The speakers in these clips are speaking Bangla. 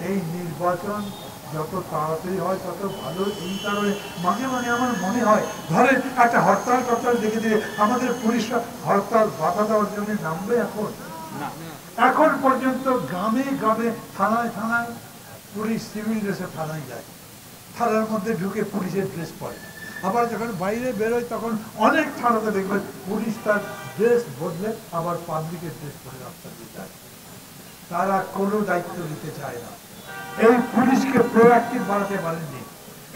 এই নির্বাচন যত তাড়াতাড়ি হয় তত ভালো। এই কারণে মাঝে মাঝে আমার মনে হয়, ধরেন একটা হরতাল টরতাল দেখে দিয়ে আমাদের পুলিশরা হরতাল বাধা দেওয়ার জন্য নামবে এখন? এখন পর্যন্ত গ্রামে গ্রামে থানায় থানায় পুলিশ সিভিল ড্রেসে থানায় যায়, থানার মধ্যে ঢুকে পুলিশের ড্রেস পরে। আবার যখন বাইরে বেরোয় তখন অনেক থানাতে দেখবেন পুলিশ তার ড্রেস বদলে আবার পাবলিকের ড্রেস পরে রাস্তা দিয়ে যায়। তারা কোনো দায়িত্ব নিতে চায় না। এই পুলিশকে প্রোঅ্যাক্টিভ বানাতে পারেননি,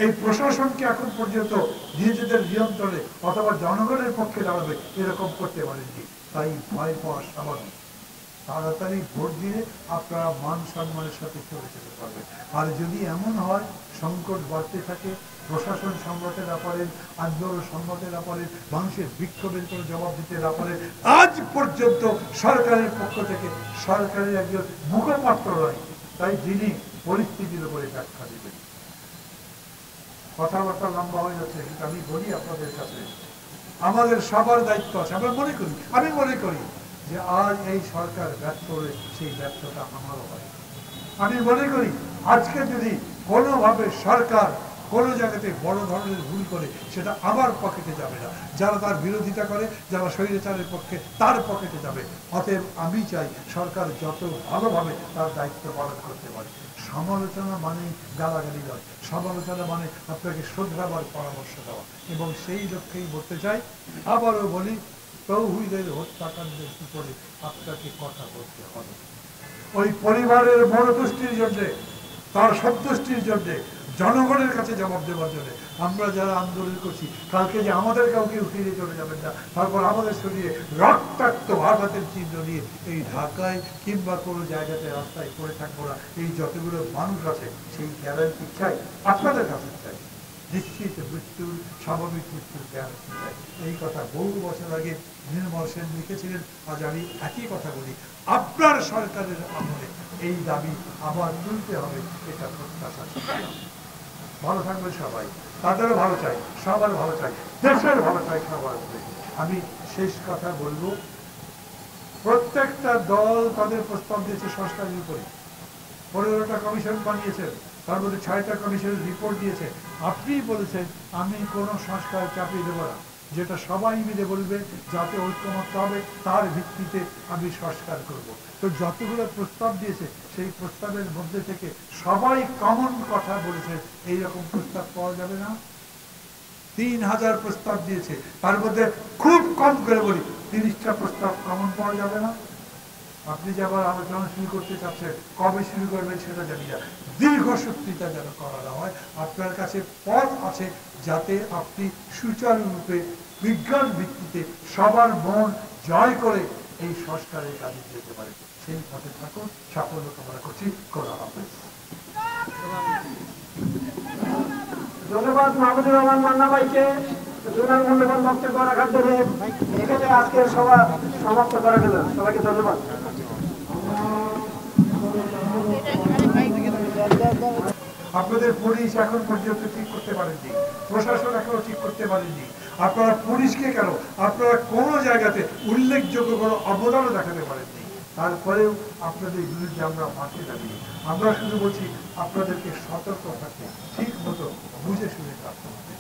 এই প্রশাসনকে এখন পর্যন্ত নিজেদের নিয়ন্ত্রণে অথবা জনগণের পক্ষে দাঁড়াবে এরকম করতে পারেননি। তাই ভয় পাওয়া স্বাভাবিক। তাড়াতাড়ি ভোট দিয়ে আপনারা মান সম্মানের সাথে চলে যেতে পারবেন। আর যদি এমন হয় সংকট বাড়তে থাকে, প্রশাসন সামলাতে না পারেন, আন্দোলন সামলাতে না পারেন, মানুষের বিক্ষোভের কোনো জবাব দিতে না পারেন, আজ পর্যন্ত সরকারের পক্ষ থেকে সরকারের একজন মুখপাত্র নয়, তাই যিনি পরিস্থিতির উপরে ব্যাখ্যা দেবেন। কথাবার্তা লম্বা হয়ে যাচ্ছে, কিন্তু আমি বলি আপনাদের কাছে আমাদের সবার দায়িত্ব আছে। আমি মনে করি যে আজ এই সরকার ব্যর্থ হলে সেই ব্যর্থতা আমারও হয়। আমি মনে করি আজকে যদি কোনোভাবে সরকার কোনো জায়গাতে বড় ধরনের ভুল করে সেটা আমার পকেটে যাবে না, যারা তার বিরোধিতা করে, যারা স্বৈরাচারের পক্ষে তার পকেটে যাবে। অতএব আমি চাই সরকার যত ভালোভাবে তার দায়িত্ব পালন করতে পারে। সমালোচনা মানে গালাগালি নয়, সমালোচনা মানে আপনাকে শুধরাবার পরামর্শ দেওয়া। এবং সেই লক্ষ্যেই বলতে চাই, আবারও বলি, তৌহিদের হত্যাকাণ্ডের উপরে আপনাকে কথা বলতে হবে। ওই পরিবারের মনোতুষ্টির জন্য, তার সন্তুষ্টির জন্য, জনগণের কাছে জবাব দেওয়ার জন্য আমরা যারা আন্দোলন করছি, কালকে যে আমাদের কাউকে উঠিয়ে চলে যাবেন না, তারপর আমাদের শরীরে রক্তাক্ত আঘাতের চিহ্ন নিয়ে এই ঢাকায় কিংবা কোনো জায়গাতে রাস্তায় পড়ে থাকবো না। এই যতগুলো মানুষ আছে সেই গ্যারান্টি চাই, আপনাদের কাছে চাই। নিশ্চিত মৃত্যুর, স্বাভাবিক মৃত্যুর গ্যারান্টি চাই। এই কথা বহু বছর আগে নির্মল সেন লিখেছিলেন। আজ আমি একই কথা বলি, আপনার সরকারের আমলে এই দাবি আবার তুলতে হবে, এটা প্রত্যাশা। ভালো থাকবে সবাই, তাদেরও ভালো চাই, সবার ভালো চাই, দেশের ভালো চাই সবার। আমি শেষ কথা বলবো, প্রত্যেকটা দল তাদের প্রস্তাব দিয়েছে সংস্কারের উপরে। 15টা কমিশন বানিয়েছেন, তার মধ্যে 6টা কমিশনের রিপোর্ট দিয়েছে। আপনি বলেছেন আমি কোনো সংস্কার চাপিয়ে দেবো না, যেটা সবাই মিলে বলবে যাতে ঐক্যমত্য হবে তার ভিত্তিতে আমি সংস্কার করব। তো যতগুলো প্রস্তাব দিয়েছে সেই প্রস্তাবের মধ্যে থেকে সবাই কমন কথা বলেছে, এইরকম প্রস্তাব পাওয়া যাবে না। 3000 প্রস্তাব দিয়েছে, তার মধ্যে খুব কম করে বলি 30টা প্রস্তাব কমন পাওয়া যাবে না। আপনি যে আবার আলোচনা শুরু করতে চাচ্ছেন, কবে শুরু করবেন সেটা জানি না। দীর্ঘসূত্রিতা যেন করা না হয়। আপনার কাছে পথ আছে যাতে আপনি সুচারুরূপে বিজ্ঞান ভিত্তিতে সবার মন জয় করে এই সংস্কারের কাজে যেতে পারে। সেই পথে থাকুন, সাফল্য কামনা করছি। খোদা হাফেজ। ধন্যবাদ মাহমুদুর রহমান মান্না ভাইকে জুনার মূল্যবান বক্তব্য রাখার জন্য। এখানে আজকের সভা সমাপ্ত করা গেল। সবাইকে ধন্যবাদ। আপনাদের পুলিশ এখন পর্যন্ত ঠিক করতে পারেননি, প্রশাসন এখনো ঠিক করতে পারেননি। আপনারা পুলিশকে কেন, আপনারা কোনো জায়গাতে উল্লেখযোগ্য কোনো অবদানও দেখাতে পারেননি। তারপরেও আপনাদের বিরুদ্ধে আমরা মাঠে দাঁড়িয়ে আমরা শুধু বলছি আপনাদেরকে সতর্ক থাকতে, ঠিক মতো বুঝে শুনে কাজ করতে।